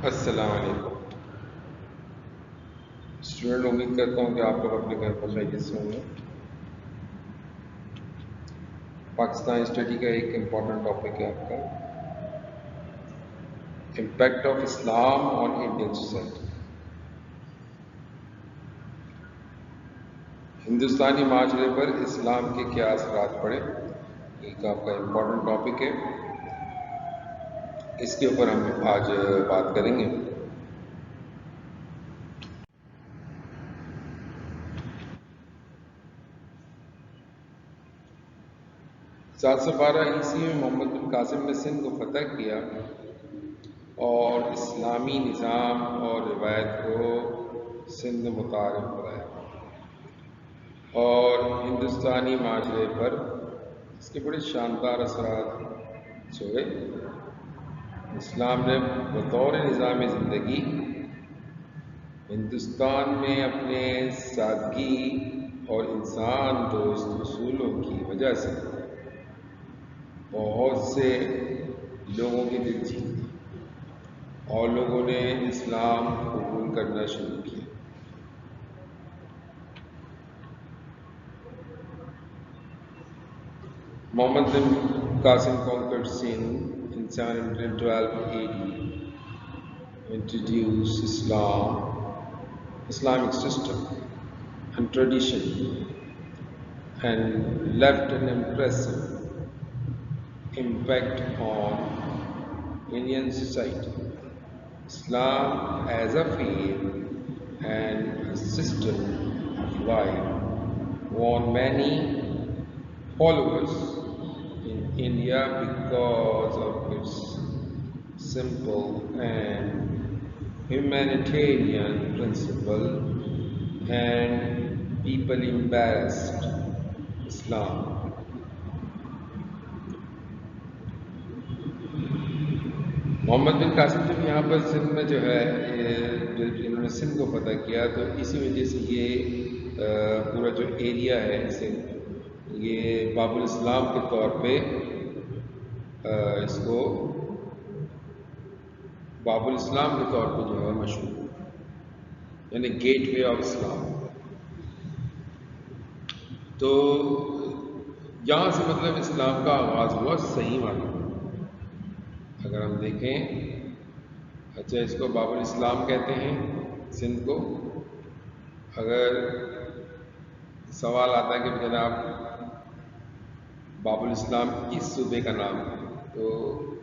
السلام علیکم اسٹوڈنٹ، امید کرتا ہوں کہ آپ لوگ اپنے گھر پر خیریت سے ہوں گے۔ پاکستان اسٹڈی کا ایک امپورٹنٹ ٹاپک ہے آپ کا، impact of Islam on Indian society. ہندوستانی معاشرے پر اسلام کے کیا اثرات پڑے، ایک آپ کا امپورٹنٹ ٹاپک ہے، اس کے اوپر ہم آج بات کریں گے۔ سات سو بارہ عیسوی میں محمد بن قاسم نے سندھ کو فتح کیا اور اسلامی نظام اور روایت کو سندھ میں متعارف کرایا، اور ہندوستانی معاشرے پر اس کے بڑے شاندار اثرات چھوڑے۔ اسلام نے بطور نظام زندگی ہندوستان میں اپنے سادگی اور انسان دوست اصولوں کی وجہ سے بہت سے لوگوں کے دل جیت لی اور لوگوں نے اسلام قبول کرنا شروع کیا۔ Muhammad bin Qasim conquered Sindh in 712 AD, introduced Islamic system and tradition, and left an impressive impact on Indian society. Islam as a faith and a system of life won many followers in India because of its simple and humanitarian principle, and people embraced Islam. محمد بن قاسم جب یہاں پر سندھ میں جو ہے انہوں نے سندھ کو فتح کیا، تو اسی وجہ سے یہ پورا جو ایریا ہے سندھ، یہ باب الاسلام کے طور پہ اس کو باب الاسلام کے طور پہ جو ہے مشہور، یعنی گیٹ وے آف اسلام۔ تو یہاں سے مطلب اسلام کا آغاز ہوا صحیح معنی میں۔ اگر ہم دیکھیں، اچھا اس کو باب الاسلام کہتے ہیں سندھ کو۔ اگر سوال آتا ہے کہ جناب باب الاسلام اس صوبے کا نام ہے، تو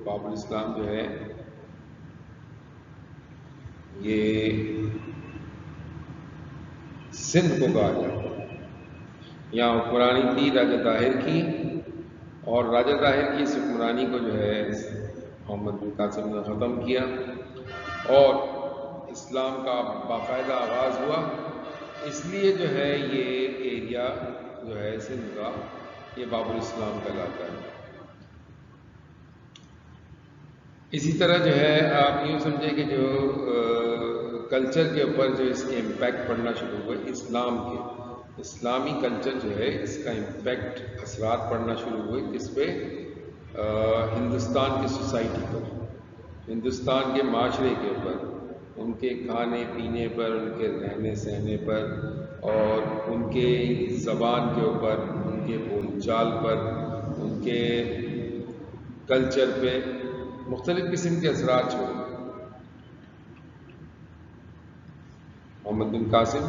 باب الاسلام جو ہے یہ سندھ کو کہا جاتا ہے۔ یہاں حکمرانی تھی راجہ طاہر کی، اور راجہ طاہر کی اس حکمرانی کو جو ہے محمد بن قاسم نے ختم کیا، اور اسلام کا باقاعدہ آغاز ہوا۔ اس لیے جو ہے یہ ایریا جو ہے سندھ کا، یہ باب الاسلام کہلاتا ہے۔ اسی طرح جو ہے آپ یوں سمجھیں کہ جو کلچر کے اوپر جو اس کے امپیکٹ پڑنا شروع ہوئے، اسلام کے اسلامی کلچر جو ہے اس کا امپیکٹ اثرات پڑنا شروع ہوئے، کس پہ؟ ہندوستان کی سوسائٹی پر، ہندوستان کے معاشرے کے اوپر، ان کے کھانے پینے پر، ان کے رہنے سہنے پر، اور ان کے زبان کے اوپر، ان کے بول چال پر، ان کے کلچر پہ مختلف قسم کے اثرات چھوڑے۔ محمد بن قاسم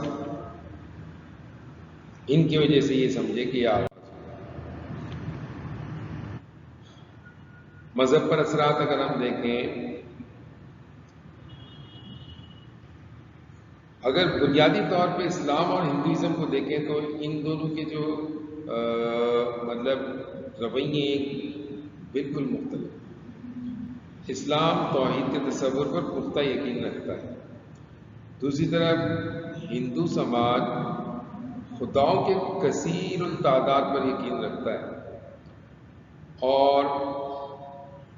ان کی وجہ سے یہ سمجھے کہ یہ آغاز مذہب پر اثرات اگر ہم دیکھیں، اگر بنیادی طور پہ اسلام اور ہندوازم کو دیکھیں تو ان دونوں کے جو مطلب رویے بالکل مختلف۔ اسلام توحید کے تصور پر پختہ یقین رکھتا ہے، دوسری طرف ہندو سماج خداؤں کے کثیر التعداد پر یقین رکھتا ہے، اور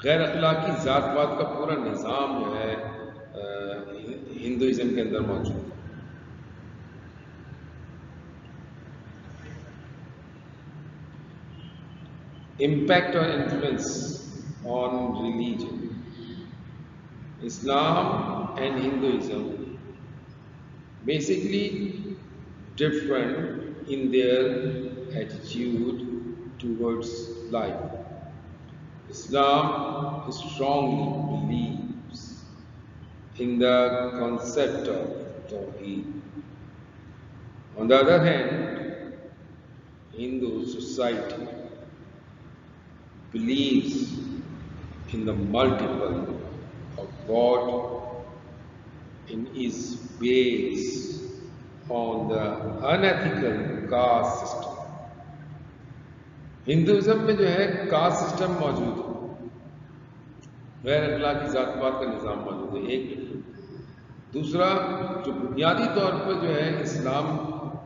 غیر اخلاقی ذات پات کا پورا نظام جو ہے ہندوازم کے اندر موجود ہے۔ Impact or influence on religion. Islam and Hinduism basically different in their attitude towards life. Islam strongly believes in the concept of Tawheed. On the other hand, Hindu society believes in the multiple of God and is based on the unethical caste system. Hinduism میں جو ہے caste system موجود ہے، غیر اخلاقی ذات پات کا نظام موجود ہے، ایک دوسرا جو بنیادی طور پر جو ہے اسلام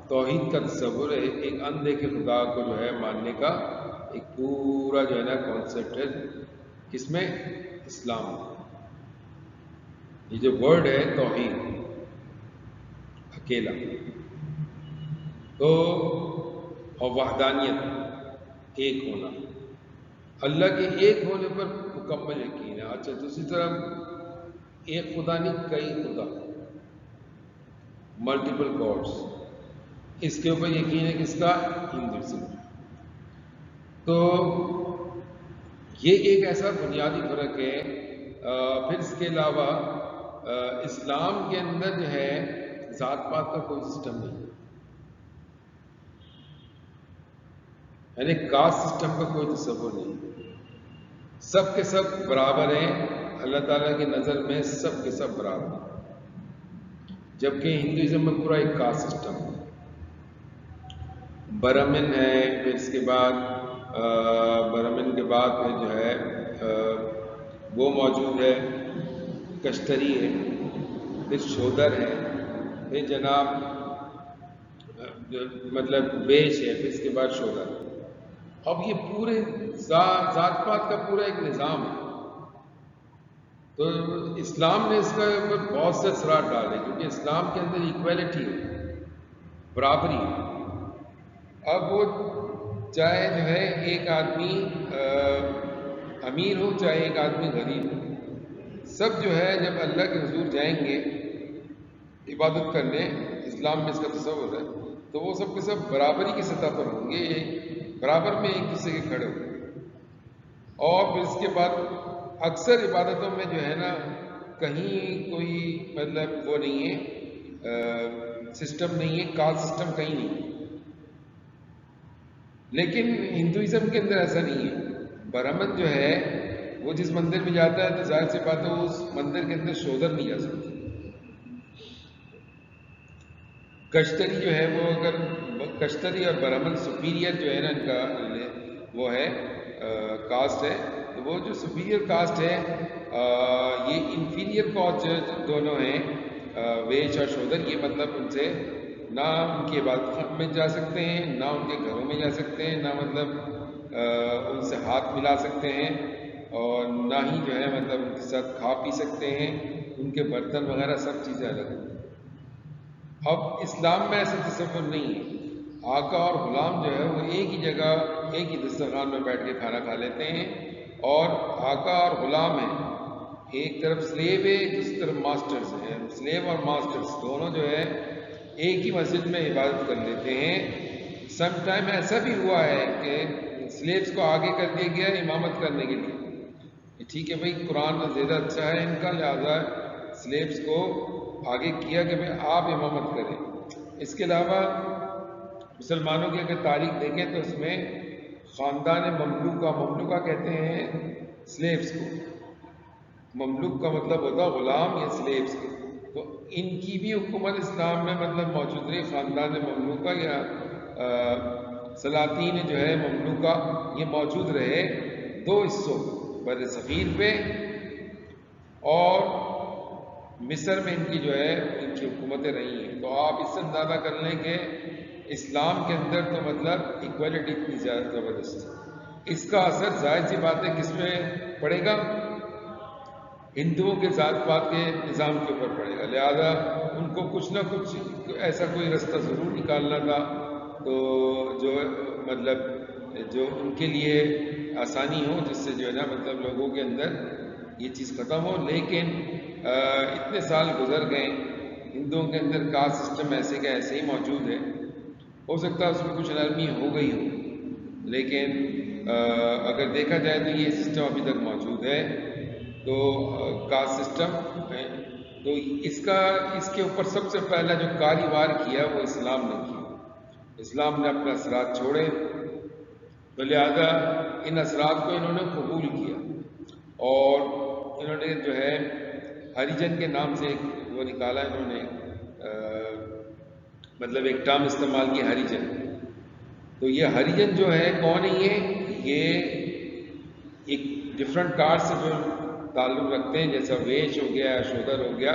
توحید کا تصور ہے، ایک اندیکھے خدا کو جو ہے ماننے کا ایک پورا جو ہے نا کانسیپٹ ہے، کس میں؟ اسلام میں۔ یہ جو ورڈ ہے توحید، اکیلا تو، اور وحدانیت، ایک ہونا، اللہ کے ایک ہونے پر مکمل یقین ہے۔ اچھا دوسری طرف ایک خدا نہیں، کئی خدا، ملٹیپل گاڈس، اس کے اوپر یقین ہے کس کا؟ ہندوازم۔ تو یہ ایک ایسا بنیادی فرق ہے۔ پھر اس کے علاوہ اسلام کے اندر جو ہے ذات پات کا کوئی سسٹم نہیں، یعنی کاسٹ سسٹم کا کوئی تصور نہیں، سب کے سب برابر ہیں اللہ تعالیٰ کی نظر میں، سب کے سب برابر ہیں، جبکہ ہندوازم میں پورا ایک کاسٹ سسٹم ہے، برہمن ہے، پھر اس کے بعد برہمن کے بعد پھر جو ہے وہ موجود ہے، کشتری ہے، پھر شودر ہے، پھر جناب مطلب بیش ہے، پھر اس کے بعد شودر۔ اب یہ پورے ذات پات کا پورا ایک نظام ہے، تو اسلام نے اس کا اوپر بہت سے اثرات ڈالے، کیونکہ اسلام کے اندر ایکویلٹی ہے، برابری ہے۔ اب وہ چاہے جو ہے ایک آدمی امیر ہو، چاہے ایک آدمی غریب ہو، سب جو ہے جب اللہ کے حضور جائیں گے عبادت کرنے، اسلام میں اس کا تصور ہے، تو وہ سب کے سب برابری کی سطح پر ہوں گے، برابر میں ایک دوسرے کے کھڑے ہوں گے۔ اور پھر اس کے بعد اکثر عبادتوں میں جو ہے نا کہیں کوئی مطلب وہ نہیں ہے، سسٹم نہیں ہے، کاسٹ سسٹم کہیں نہیں ہے۔ لیکن ہندوازم کے اندر ایسا نہیں ہے، برہمن جو ہے وہ جس مندر میں جاتا ہے تو ظاہر سی بات ہے اس مندر کے اندر شودر نہیں جا سکتا۔ کشتری جو ہے وہ اگر کشتری اور برہمن سپیریئر جو ہے نا ان کا وہ ہے کاسٹ ہے، تو وہ جو سپیریئر کاسٹ ہے یہ انفیریئر کاسٹ دونوں ہیں، ویش اور شودر، یہ مطلب ان سے نہ ان کی عبادت میں جا سکتے ہیں، نہ ان کے گھروں میں جا سکتے ہیں، نہ مطلب ان سے ہاتھ ملا سکتے ہیں، اور نہ ہی جو ہے مطلب ان کے ساتھ کھا پی سکتے ہیں، ان کے برتن وغیرہ سب چیزیں الگ ہیں۔ اب اسلام میں ایسا تصور نہیں ہے، آقا اور غلام جو ہے وہ ایک ہی جگہ ایک ہی دسترخوان میں بیٹھ کے کھانا کھا لیتے ہیں، اور آقا اور غلام ہیں، ایک طرف سلیو ہے، دوسری طرف ماسٹرز ہیں، سلیو اور ماسٹرز دونوں جو ہے ایک ہی مسجد میں عبادت کر لیتے ہیں۔ سم ٹائم ایسا بھی ہوا ہے کہ سلیوز کو آگے کر دیا گیا امامت کرنے کے لیے، ٹھیک ہے بھائی قرآن زیادہ اچھا ہے ان کا، لہٰذا سلیوز کو آگے کیا کہ بھائی آپ امامت کریں۔ اس کے علاوہ مسلمانوں کی اگر تاریخ دیکھیں تو اس میں خاندان مملوکہ کہتے ہیں سلیوز کو، مملوک کا مطلب ہوتا غلام یا سلیوز کے، تو ان کی بھی حکومت اسلام میں مطلب موجود رہی، خاندان مملوکہ یا سلاطین جو ہے مملوکہ، یہ موجود رہے دو حصوں، بر صغیر پہ اور مصر میں ان کی جو ہے ان کی حکومتیں رہی ہیں۔ تو آپ اس سے اندازہ کر لیں کہ اسلام کے اندر تو مطلب ایکویلٹی اتنی زیادہ زبردست ہے۔ اس کا اثر ظاہر سی بات ہے کس میں پڑے گا؟ ہندوؤں کے ذات پات کے نظام کے اوپر پڑے گا، لہذا ان کو کچھ نہ کچھ ایسا کوئی رستہ ضرور نکالنا تھا، تو جو مطلب جو ان کے لیے آسانی ہو، جس سے جو ہے نا مطلب لوگوں کے اندر یہ چیز ختم ہو. لیکن اتنے سال گزر گئے، ہندوؤں کے اندر کاسٹ سسٹم ایسے کا ایسے ہی موجود ہے. ہو سکتا ہے اس میں کچھ نرمی ہو گئی ہو، لیکن اگر دیکھا جائے تو یہ سسٹم ابھی تک موجود ہے. تو کاسٹ سسٹم ہے، تو اس کے اوپر سب سے پہلا جو کاروبار کیا وہ اسلام نے کیا. اسلام نے اپنے اثرات چھوڑے، تو لہذا ان اثرات کو انہوں نے قبول کیا، اور انہوں نے جو ہے ہریجن کے نام سے وہ نکالا. انہوں نے مطلب ایک ٹرم استعمال کی، ہریجن. تو یہ ہریجن جو ہے کون ہے؟ یہ ایک ڈفرنٹ کاسٹ سے جو تعلق رکھتے ہیں، جیسا ویش ہو گیا، شودر ہو گیا.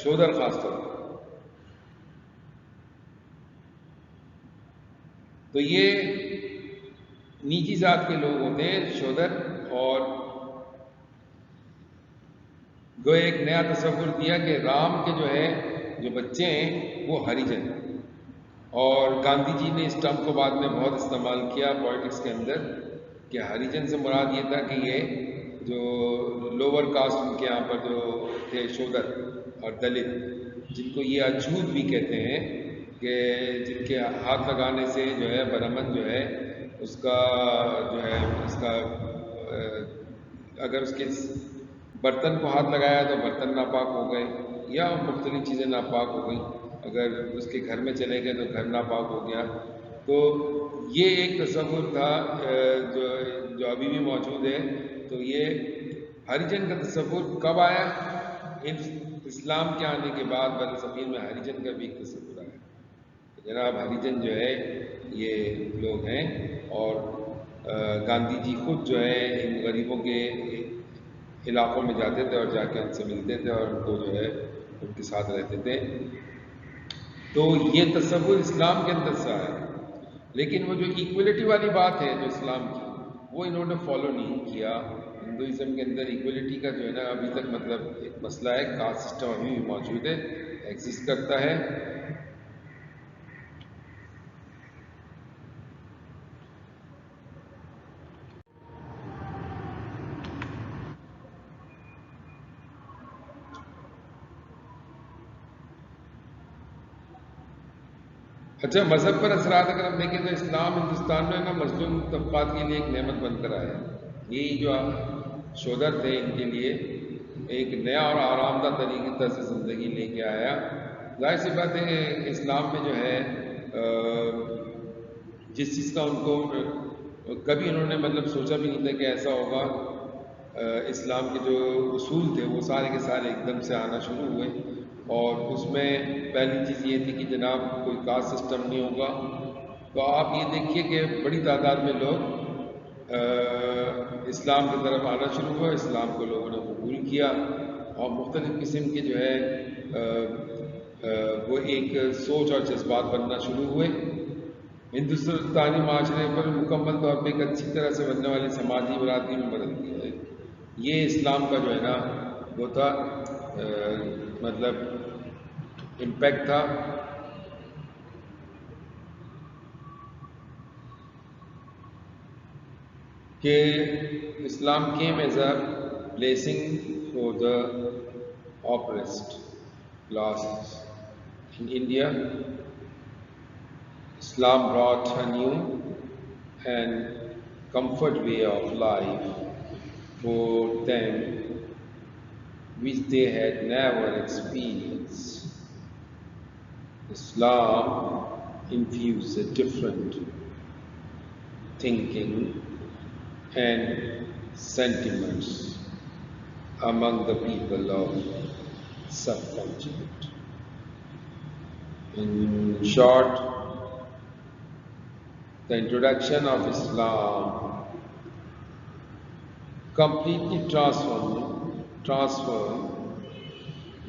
شودر خاص طور پر، تو یہ نیچی ذات کے لوگ ہوتے ہیں شودر. اور گویا ایک نیا تصور دیا کہ رام کے جو ہے جو بچے ہیں وہ ہریجن. اور گاندھی جی نے اس ٹرم کو بعد میں بہت استعمال کیا پولیٹکس کے اندر، کہ ہریجن سے مراد یہ تھا کہ یہ جو لوور کاسٹ ان کے یہاں پر جو تھے شودر اور دلت، جن کو یہ اچھوت بھی کہتے ہیں، کہ جن کے ہاتھ لگانے سے جو ہے برہمن جو ہے اس کا جو ہے اس کا اگر اس کے برتن کو ہاتھ لگایا تو برتن ناپاک ہو گئے، یا مختلف چیزیں ناپاک ہو گئیں. اگر اس کے گھر میں چلے گئے تو گھر ناپاک ہو گیا. تو یہ ایک تصور تھا جو ابھی بھی موجود ہے. تو یہ ہریجن کا تصور کب آیا؟ اسلام کے آنے کے بعد برصغیر میں ہریجن کا بھی ایک تصور آیا. جناب ہریجن جو ہے یہ لوگ ہیں، اور گاندھی جی خود جو ہے ان غریبوں کے علاقوں میں جاتے تھے اور جا کے ان سے ملتے تھے اور ان کو جو ہے ان کے ساتھ رہتے تھے. تو یہ تصور اسلام کے اندر سے آیا. لیکن وہ جو ایکولیٹی والی بات ہے جو اسلام کی، وہ انہوں نے فالو نہیں کیا. ہندوازم کے اندر ایکولیٹی کا جو ہے نا ابھی تک مطلب ایک مسئلہ ہے، کاسٹ سسٹم ابھی بھی موجود ہے، ایگزسٹ کرتا ہے. اچھا، مذہب پر اثرات اگر ہم دیکھیں تو اسلام ہندوستان میں نا مظلوم طبقات کے لیے ایک نعمت بن کر آیا. یہی جو شودر تھے ان کے لیے ایک نیا اور آرام دہ طریقے طرز زندگی لے کے آیا. ظاہر سی بات ہے اسلام میں جو ہے جس چیز کا ان کو کبھی انہوں نے مطلب سوچا بھی نہیں تھا کہ ایسا ہوگا. اسلام کے جو اصول تھے وہ سارے کے سارے ایک دم سے آنا شروع ہوئے، اور اس میں پہلی چیز یہ تھی کہ جناب کوئی کاسٹ سسٹم نہیں ہوگا. تو آپ یہ دیکھیے کہ بڑی تعداد میں لوگ اسلام کی طرف آنا شروع ہوا. اسلام کو لوگوں نے قبول کیا، اور مختلف قسم کے جو ہے وہ ایک سوچ اور جذبات بننا شروع ہوئے. ہندوستانی معاشرے پر مکمل طور پہ ایک اچھی طرح سے بننے والی سماجی برادری میں بدل دیا ہے. یہ اسلام کا جو ہے نا وہ تھا مطلب امپیکٹ تھا. کہ اسلام came as a blessing for the oppressed classes. In India, Islam brought a new and comfort way of life for them which they had never experienced. Islam infused a different thinking and sentiments among the people of subcontinent. In short, the introduction of Islam completely transformed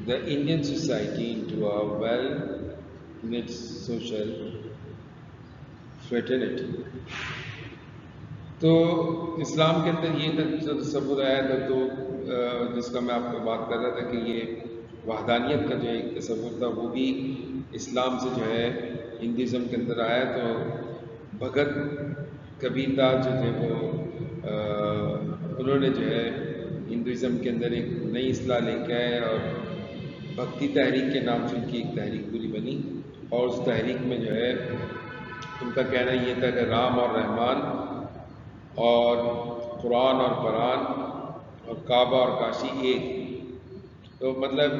the Indian society into a well-knit social fraternity. تو اسلام کے اندر یہ تصور آیا تھا، تو جس کا میں آپ کو بات کر رہا تھا کہ یہ وحدانیت کا جو ایک تصور تھا وہ بھی اسلام سے جو ہے ہندوازم کے اندر آیا. تو بھگت کبیر داس جو تھے وہ انہوں نے جو ہے ہندوازم کے اندر ایک نئی اصطلاح لے کے آئے اور بھکتی تحریک کے نام سے ان کی ایک تحریک پوری بنی، اور اس تحریک میں جو ہے ان کا کہنا یہ تھا کہ رام اور رحمان اور قرآن اور قرآن اور کعبہ اور کاشی ایک، تو مطلب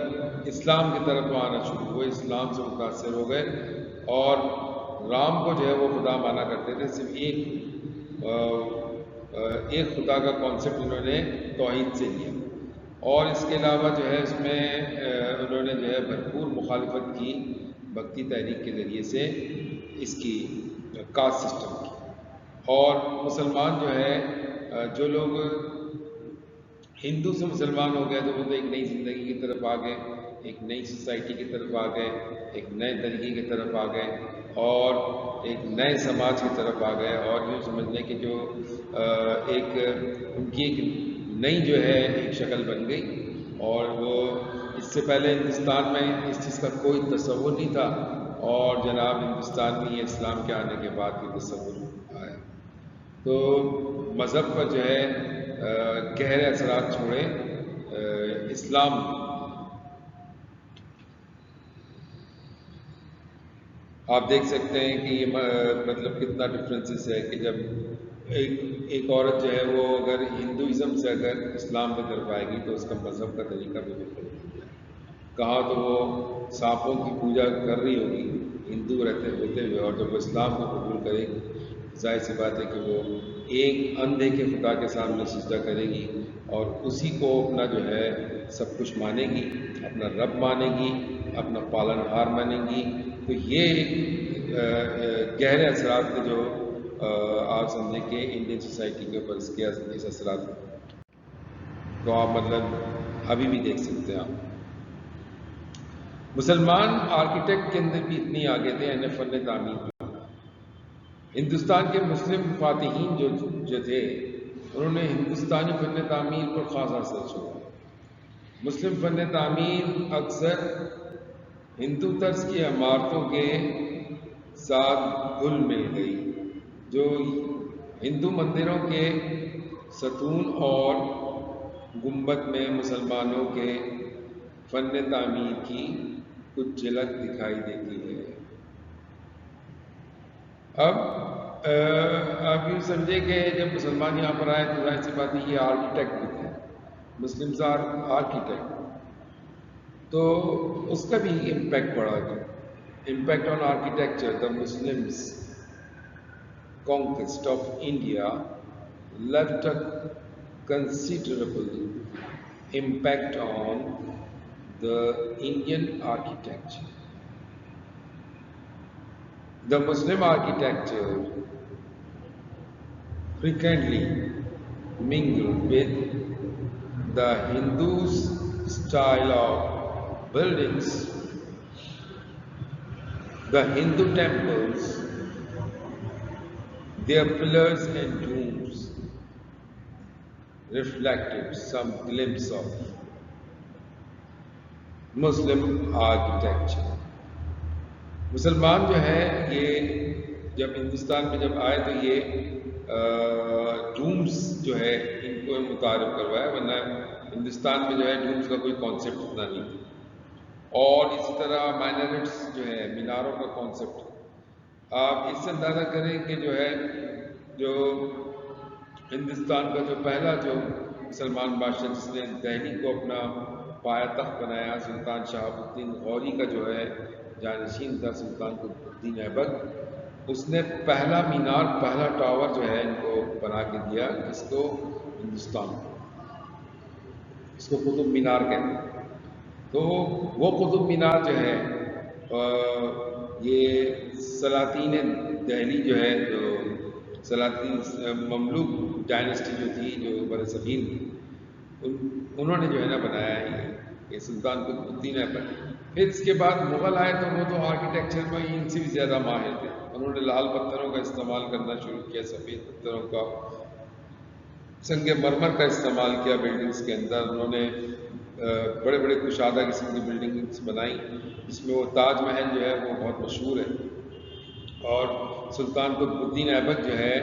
اسلام کی طرف وہ آنا شروع ہوئے، اسلام سے متاثر ہو گئے، اور رام کو جو ہے وہ خدا مانا کرتے تھے، صرف ایک خدا کا کانسیپٹ انہوں نے توحید سے لیا، اور اس کے علاوہ جو ہے اس میں انہوں نے جو ہے بھرپور مخالفت کی بھکتی تحریک کے ذریعے سے اس کی کاسٹ سسٹم کی، اور مسلمان جو ہے جو لوگ ہندو سے مسلمان ہو گئے تو وہ تو ایک نئی زندگی کی طرف آ گئے، ایک نئی سوسائٹی کی طرف آ گئے، ایک نئے طریقے کی طرف آ گئے، اور ایک نئے سماج کی طرف آ گئے، اور یوں سمجھ لیں کہ جو ایک ان کی ایک نئی جو ہے ایک شکل بن گئی، اور وہ اس سے پہلے ہندوستان میں اس چیز کا کوئی تصور نہیں تھا، اور جناب ہندوستان میں یہ اسلام کے آنے کے بعد یہ تصور آیا، تو مذہب پر جو ہے گہرے اثرات چھوڑے اسلام۔ آپ دیکھ سکتے ہیں کہ یہ مطلب کتنا ڈفرینسز ہے کہ جب ایک عورت جو ہے وہ اگر ہندوازم سے اگر اسلام کی طرف آئے گی تو اس کا مذہب کا طریقہ بھی بالکل بدل جائے گا، کہاں تو وہ سانپوں کی پوجا کر رہی ہوگی ہندو رہتے ہوتے ہوئے، اور جب وہ اسلام کو قبول کرے گی ظاہر سی بات ہے کہ وہ ایک اندھے کے خدا کے سامنے سجدہ کرے گی، اور اسی کو اپنا جو ہے سب کچھ مانے گی، اپنا رب مانے گی، اپنا پالن ہار مانے گی، تو یہ ایک گہرے اثرات کے جو آپ سمجھیں کہ انڈین سوسائٹی کے اوپر اس کے اثرات، تو آپ مطلب ابھی بھی دیکھ سکتے ہیں آپ مسلمان آرکیٹیکٹ کے اندر بھی اتنی آگے تھے، یعنی فن تعمیر میں ہندوستان کے مسلم فاتحین جو تھے انہوں نے ہندوستانی فن تعمیر پر خاص اثر چھوڑا۔ مسلم فن تعمیر اکثر ہندو طرز کی عمارتوں کے ساتھ گھل مل گئی، جو ہندو مندروں کے ستون اور گنبد میں مسلمانوں کے فن تعمیر کی کچھ جھلک دکھائی دیتی ہے۔ اب یوں سمجھے کہ جب مسلمان یہاں پر آئے تو ظاہر سی بات ہے یہ آرکیٹیکٹ بھی تھے، مسلمز آر آرکیٹیکٹ، تو اس کا بھی امپیکٹ پڑا ہے، impact on architecture. The Muslims conquest of India left a considerable impact on the Indian architecture. The Muslim architecture frequently mingled with the Hindus' style of buildings. The Hindu temples, their pillars and domes reflected some glimpse of Muslim architecture. مسلمان جو ہیں یہ جب ہندوستان میں جب آئے تو یہ ڈومز جو ہے ان کو متعارف کروایا، ورنہ ہندوستان میں جو ہے ڈومز کا کوئی کانسیپٹ اتنا نہیں تھا، اور اسی طرح مائنرٹس جو ہے میناروں کا کانسیپٹ، آپ اس سے اندازہ کریں کہ جو ہے جو ہندوستان کا جو پہلا جو مسلمان بادشاہ جس نے دہلی کو اپنا پایا تخت بنایا، سلطان شہاب الدین غوری کا جو ہے جانشین تھا سلطان قطب الدین ایبک، اس نے پہلا مینار پہلا ٹاور جو ہے ان کو بنا کے دیا، جس کو ہندوستان اس کو قطب مینار کہتے ہیں۔ تو وہ قطب مینار جو ہے یہ سلاطین دہلی جو ہے، جو سلاطین مملوک ڈائنسٹی جو تھی جو برصغیر انہوں نے جو ہے نا بنایا ہے یہ سلطان قطب الدین ایبک۔ پھر اس کے بعد مغل آئے تو وہ تو آرکیٹیکچر میں ان سے بھی زیادہ ماہر تھے، انہوں نے لال پتھروں کا استعمال کرنا شروع کیا، سفید پتھروں کا، سنگ مرمر کا استعمال کیا بلڈنگز کے اندر، انہوں نے بڑے بڑے کشادہ قسم کی بلڈنگز بنائی، جس میں وہ تاج محل جو ہے وہ بہت مشہور ہے، اور سلطان قطب الدین ایبک جو ہے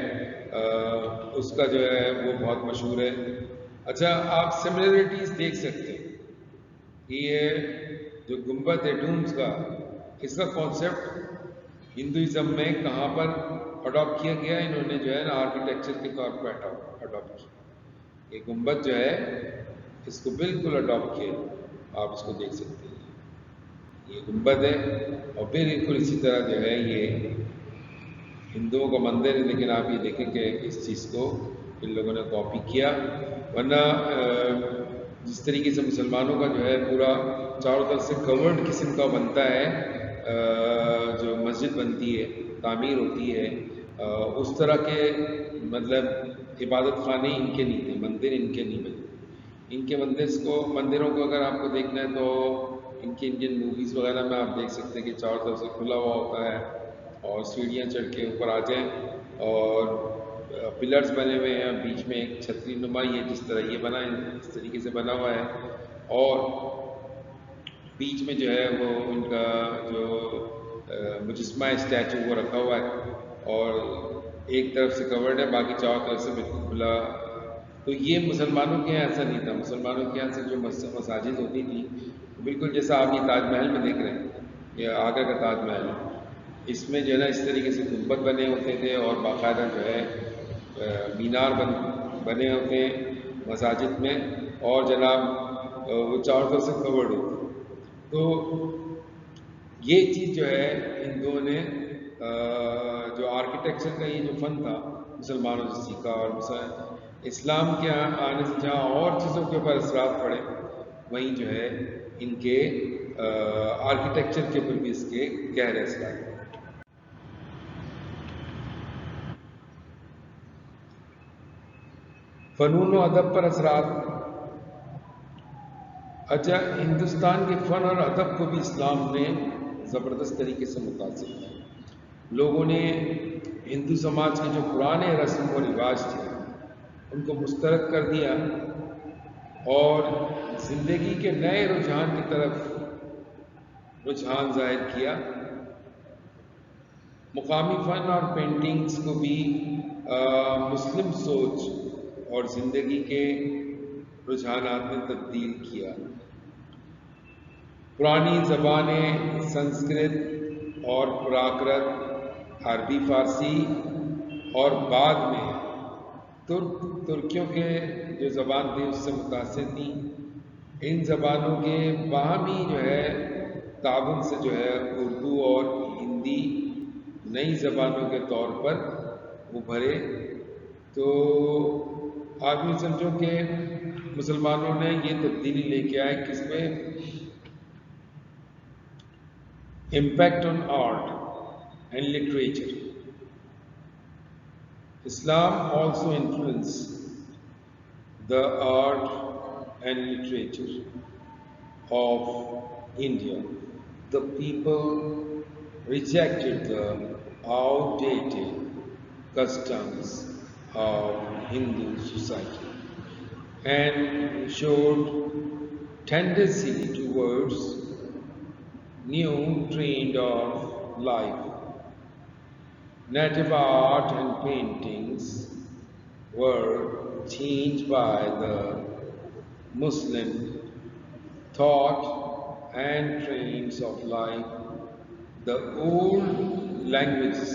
اس کا جو ہے وہ بہت مشہور ہے، اچھا، آپ سملیرٹیز دیکھ سکتے ہیں کہ یہ جو گنبد ہے ڈومز کا، اس کا کانسیپٹ ہندوازم میں کہاں پر اڈاپٹ کیا گیا؟ انہوں نے جو ہے نا آرکیٹیکچر کے طور پر اڈاپٹ کیا. یہ گنبد جو ہے اس کو بالکل اڈاپٹ کیا، آپ اس کو دیکھ سکتے ہیں. یہ گنبد ہے اور بالکل اسی طرح جو ہے یہ ہندوؤں کا مندر ہے، لیکن آپ یہ دیکھیں کہ اس چیز کو ان لوگوں نے کاپی کیا. ورنہ جس طریقے سے مسلمانوں کا جو ہے پورا چاروں طرف سے کورڈ قسم کا بنتا ہے، جو مسجد بنتی ہے، تعمیر ہوتی ہے، اس طرح کے مطلب عبادت خانے ان کے نہیں تھے، مندر ان کے نہیں بنے. ان کے مندروں کو اگر آپ کو دیکھنا ہے تو ان کی انڈین موویز وغیرہ میں آپ دیکھ سکتے ہیں کہ چاروں طرف سے کھلا ہوا ہوتا ہے اور سیڑھیاں چڑھ کے اوپر آ جائیں اور پلرز بنے ہوئے ہیں، بیچ میں ایک چھتری نمائی ہے جس طرح یہ بنا ہے، اس طریقے سے بنا ہوا ہے، اور بیچ میں جو ہے وہ ان کا جو مجسمہ اسٹیچو وہ رکھا ہوا ہے اور ایک طرف سے کورڈ ہے، باقی چاروں طرف سے بالکل کھلا. تو یہ مسلمانوں کے یہاں ایسا نہیں تھا. مسلمانوں کے یہاں سے جو مساجد ہوتی تھی بالکل جیسا آپ یہ تاج محل میں دیکھ رہے ہیں، یہ آگرہ کا تاج محل، اس میں جو ہے نا اس طریقے سے گنبد بنے ہوتے تھے اور باقاعدہ جو ہے مینار بنے ہوتے ہیں مساجد میں، اور جناب وہ چاروں طرف سے کورڈ ہوتے. تو یہ چیز جو ہے ہندوؤں نے جو آرکیٹیکچر کا یہ جو فن تھا مسلمانوں سے سیکھا، اور اسلام کے آنے سے جہاں اور چیزوں کے اوپر اثرات پڑے وہیں جو ہے ان کے آرکیٹیکچر کے اوپر بھی اس کے گہرے اثرات پڑے. فنون و ادب پر اثرات. اچھا، ہندوستان کے فن اور ادب کو بھی اسلام نے زبردست طریقے سے متاثر کیا. لوگوں نے ہندو سماج کے جو پرانے رسم و رواج تھے ان کو مسترد کر دیا اور زندگی کے نئے رجحان کی طرف رجحان ظاہر کیا. مقامی فن اور پینٹنگز کو بھی مسلم سوچ اور زندگی کے رجحانات میں تبدیل کیا. پرانی زبانیں سنسکرت اور پراکرت، عربی فارسی اور بعد میں ترکیوں کے جو زبان تھی اس سے متاثر تھیں. ان زبانوں کے باہمی جو ہے تعاون سے جو ہے اردو اور ہندی نئی زبانوں کے طور پر ابھرے. تو آپ یہ سمجھو کہ مسلمانوں نے یہ تبدیلی لے کے آئے کس میں؟ impact on art and literature. Islam also influenced the art and literature of India. The people rejected the outdated customs of Hindu society and showed tendency towards new trend of life. Native art and paintings were changed by the Muslim thought and trends of life. The old languages,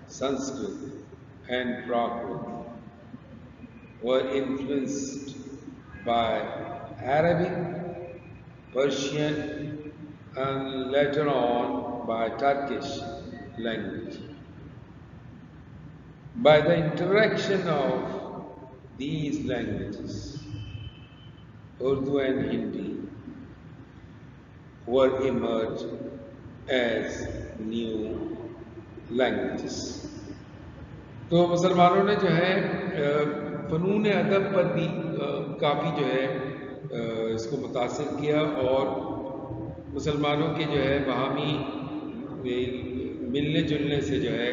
Sanskrit and Prakrit, were influenced by Arabic, Persian, and later on by Turkish language. By the interaction of these languages, Urdu and Hindi were emerged as new languages. تو مسلمانوں نے جو ہے فنون ادب پر بھی کافی جو ہے اس کو متاثر کیا، اور مسلمانوں کے جو ہے باہمی ملنے جلنے سے جو ہے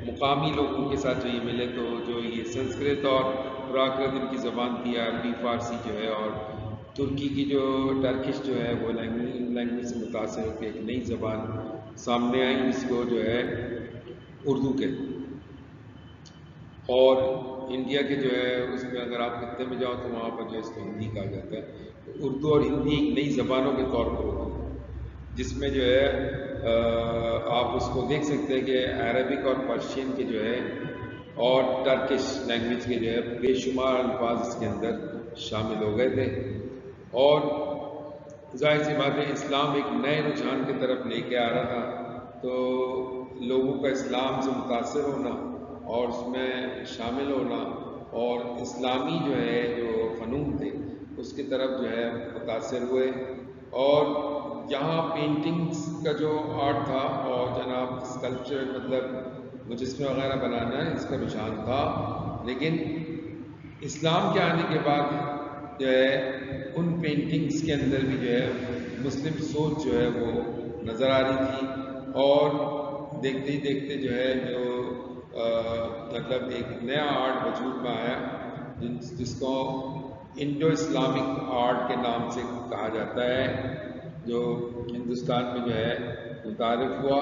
مقامی لوگوں کے ساتھ جو یہ ملے، تو جو یہ سنسکرت اور پراکرت ان کی زبان تھی، عربی فارسی جو ہے، اور ترکی کی جو ٹرکش جو ہے وہ لینگویج سے متاثر ہو کے ایک نئی زبان سامنے آئی جس کو جو ہے اردو کہتے ہیں. اور انڈیا کے جو ہے اس میں اگر آپ خطے میں جاؤ تو وہاں پر جو ہے اس کو ہندی کہا جاتا ہے. تو اردو اور ہندی ایک نئی زبانوں کے طور پر ہوتی ہے، جس میں جو ہے آپ اس کو دیکھ سکتے ہیں کہ عربک اور پرشین کے جو ہے اور ٹرکش لینگویج کے جو ہے بے شمار الفاظ اس کے اندر شامل ہو گئے تھے. اور ظاہر سی بات ہے اسلام ایک نئے رجحان کی طرف لے کے آ رہا تھا، تو لوگوں کا اسلام سے متاثر ہونا اور اس میں شامل ہونا اور اسلامی جو ہے جو فنون تھے اس کی طرف جو ہے متاثر ہوئے. اور یہاں پینٹنگز کا جو آرٹ تھا اور جناب اسکلپچر مطلب مجسمے وغیرہ بنانا ہے اس کا رجحان تھا، لیکن اسلام کے آنے کے بعد جو ہے ان پینٹنگز کے اندر بھی جو ہے مسلم سوچ جو ہے وہ نظر آ رہی تھی. اور دیکھتے ہی دیکھتے جو ہے جو مطلب ایک نیا آرٹ وجود میں آیا جس کو انڈو اسلامک آرٹ کے نام سے کہا جاتا ہے، جو ہندوستان میں جو ہے متعارف ہوا.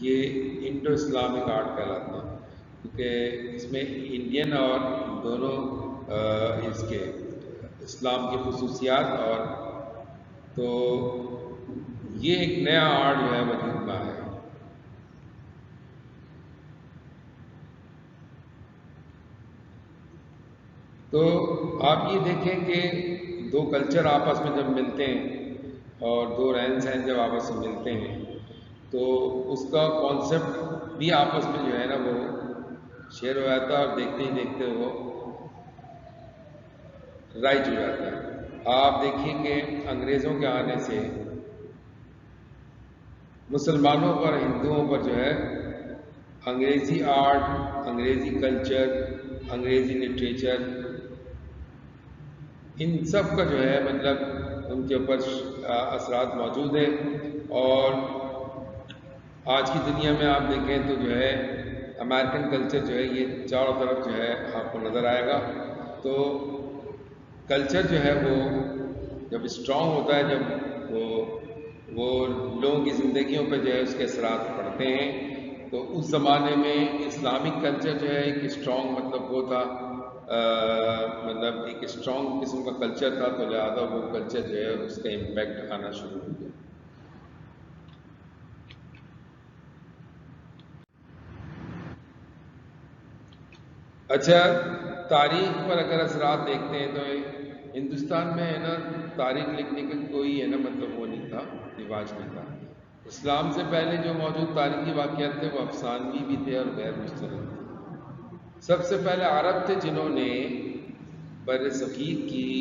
یہ انڈو اسلامک آرٹ کہلاتا ہے کیونکہ اس میں انڈین اور دونوں اس کے اسلام کی خصوصیات اور تو یہ ایک نیا آرٹ جو ہے وجود میں آیا. تو آپ یہ دیکھیں کہ دو کلچر آپس میں جب ملتے ہیں اور دو رہن سہن جب آپس میں ملتے ہیں تو اس کا کانسیپٹ بھی آپس میں جو ہے نا وہ شیئر ہو جاتا ہے اور دیکھتے ہی دیکھتے وہ رائج ہو جاتا ہے. آپ دیکھیے کہ انگریزوں کے آنے سے مسلمانوں پر ہندوؤں پر جو ہے انگریزی آرٹ، انگریزی کلچر، انگریزی لٹریچر، ان سب کا جو ہے مطلب ان کے اوپر اثرات موجود ہیں. اور آج کی دنیا میں آپ دیکھیں تو جو ہے امریکن کلچر جو ہے یہ چاروں طرف جو ہے آپ کو نظر آئے گا. تو کلچر جو ہے وہ جب اسٹرانگ ہوتا ہے، جب وہ لوگوں کی زندگیوں پہ جو ہے اس کے اثرات پڑتے ہیں، تو اس زمانے میں اسلامک کلچر جو ہے ایک اسٹرانگ مطلب وہ تھا، مطلب ایک اسٹرانگ قسم کا کلچر تھا، تو لہٰذا وہ کلچر جو ہے اس کا امپیکٹ آنا شروع ہو گیا. اچھا، تاریخ پر اگر اثرات دیکھتے ہیں تو ہندوستان میں ہے نا تاریخ لکھنے کا کوئی ہے نا مطلب وہ نہیں تھا، رواج نہیں تھا. اسلام سے پہلے جو موجود تاریخی واقعات تھے وہ افسانوی بھی تھے اور غیر مستند تھے. سب سے پہلے عرب تھے جنہوں نے بر صغیر کی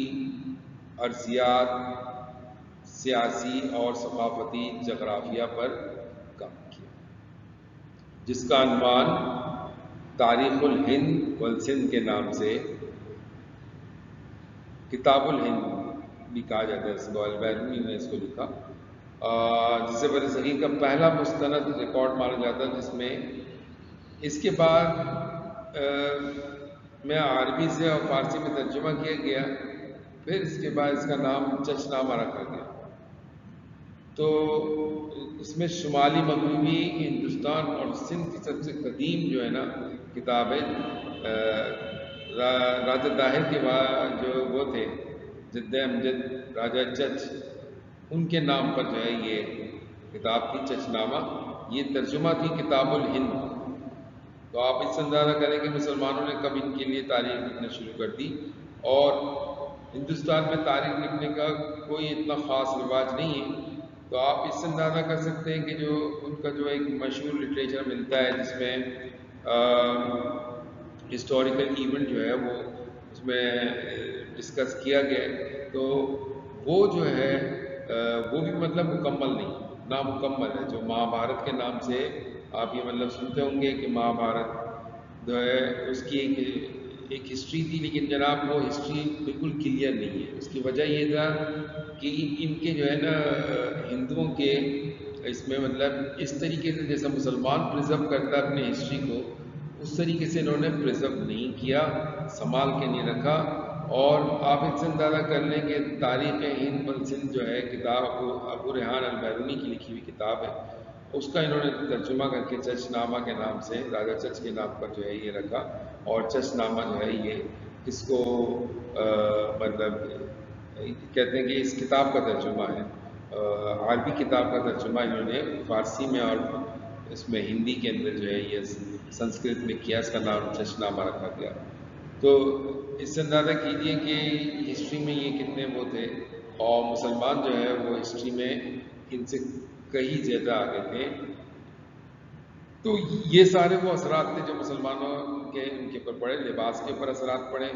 ارضیات، سیاسی اور ثقافتی جغرافیہ پر کام کیا، جس کا عنوان تاریخ الہند والسندھ کے نام سے کتاب الہند بھی کہا جاتا ہے. اس کو البیرونی نے اس کو لکھا، جسے بر صغیر کا پہلا مستند ریکارڈ مانا جاتا ہے، جس میں اس کے بعد میں عربی سے اور فارسی میں ترجمہ کیا گیا، پھر اس کے بعد اس کا نام چچ نامہ رکھا گیا. تو اس میں شمالی مغربی ہندوستان اور سندھ کی سب سے قدیم جو ہے نا کتاب ہے. راجہ طاہر کے بعد جو وہ تھے جد امجد راجہ چچ، ان کے نام پر جو ہے یہ کتاب تھی چچ نامہ. یہ ترجمہ تھی کتاب الہند. تو آپ اس سے اندازہ کریں کہ مسلمانوں نے کب ان کے لیے تاریخ لکھنا شروع کر دی. اور ہندوستان میں تاریخ لکھنے کا کوئی اتنا خاص رواج نہیں ہے، تو آپ اس سے اندازہ کر سکتے ہیں کہ جو ان کا جو ایک مشہور لٹریچر ملتا ہے جس میں ہسٹوریکل ایونٹ جو ہے وہ اس میں ڈسکس کیا گیا ہے، تو وہ جو ہے وہ بھی مطلب مکمل نہیں، نامکمل ہے. جو مہابھارت کے نام سے آپ یہ مطلب سنتے ہوں گے کہ مہابھارت جو ہے اس کی ایک ہسٹری تھی، لیکن جناب وہ ہسٹری بالکل کلیئر نہیں ہے. اس کی وجہ یہ تھا کہ ان کے جو ہے نا ہندوؤں کے اس میں مطلب اس طریقے سے جیسا مسلمان پرزرو کرتا ہے اپنے ہسٹری کو، اس طریقے سے انہوں نے پرزرو نہیں کیا، سنبھال کے نہیں رکھا. اور آپ اس سے اندازہ کر لیں کہ تاریخ ہند والسندھ جو ہے کتاب ابو ریحان البیرونی کی لکھی ہوئی کتاب ہے، اس کا انہوں نے ترجمہ کر کے چچ نامہ کے نام سے، راجا چچ کے نام پر جو ہے یہ رکھا، اور چچ نامہ جو ہے یہ اس کو مطلب کہتے ہیں کہ اس کتاب کا ترجمہ ہے، عربی کتاب کا ترجمہ انہوں نے فارسی میں اور اس میں ہندی کے اندر جو ہے یہ سنسکرت میں کیا، اس کا نام چچ نامہ رکھا گیا۔ تو اس سے اندازہ کیجئے کہ ہسٹری میں یہ کتنے وہ تھے، اور مسلمان جو ہے وہ ہسٹری میں ان سے کہیں زیادہ آگے تھے۔ تو یہ سارے وہ اثرات تھے جو مسلمانوں کے ان کے اوپر پڑے، لباس کے اوپر اثرات پڑے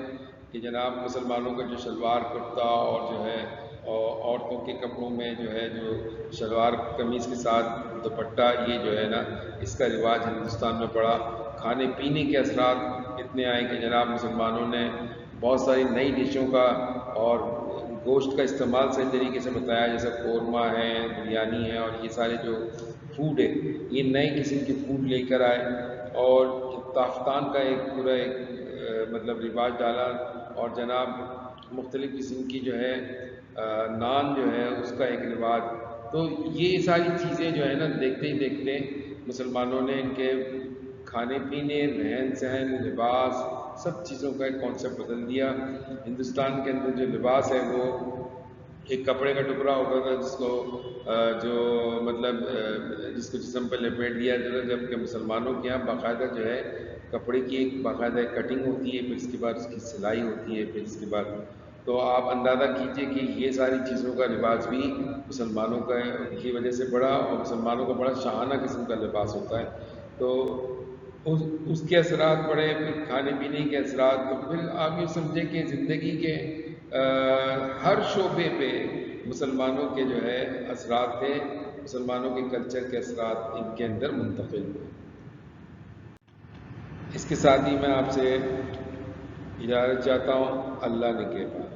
کہ جناب مسلمانوں کا جو شلوار کرتا اور جو ہے عورتوں کے کپڑوں میں جو ہے جو شلوار قمیض کے ساتھ دوپٹہ، یہ جو ہے نا اس کا رواج ہندوستان میں پڑا۔ کھانے پینے کے اثرات اتنے آئے کہ جناب مسلمانوں نے بہت ساری نئی ڈشوں کا اور گوشت کا استعمال صحیح طریقے سے بتایا، جیسے قورمہ ہے، بریانی ہے، اور یہ سارے جو فوڈ ہے یہ نئے قسم کے فوڈ لے کر آئے، اور تافتان کا ایک پورا ایک مطلب رواج ڈالا، اور جناب مختلف قسم کی جو ہے نان جو ہے اس کا ایک رواج۔ تو یہ ساری چیزیں جو ہے نا دیکھتے ہی دیکھتے مسلمانوں نے ان کے کھانے پینے، رہن سہن، لباس، سب چیزوں کا ایک کانسیپٹ بدل دیا۔ ہندوستان کے اندر جو لباس ہے وہ ایک کپڑے کا ٹکڑا ہوتا تھا جس کو جو مطلب جس کو جسم پہ لپیٹ دیا جاتا، جبکہ مسلمانوں کے یہاں باقاعدہ جو ہے کپڑے کی ایک باقاعدہ کٹنگ ہوتی ہے، پھر اس کے بعد اس کی سلائی ہوتی ہے، پھر اس کے بعد تو آپ اندازہ کیجئے کہ یہ ساری چیزوں کا لباس بھی مسلمانوں کا کی وجہ سے بڑا، اور مسلمانوں کا بڑا شاہانہ قسم کا لباس ہوتا ہے۔ تو اس کے اثرات پڑے، پھر کھانے پینے کے اثرات، تو پھر آپ یہ سمجھیں کہ زندگی کے ہر شعبے پہ مسلمانوں کے جو ہے اثرات تھے، مسلمانوں کے کلچر کے اثرات ان کے اندر منتقل ہوئے۔ اس کے ساتھ ہی میں آپ سے اجازت چاہتا ہوں، اللہ نے کے بعد۔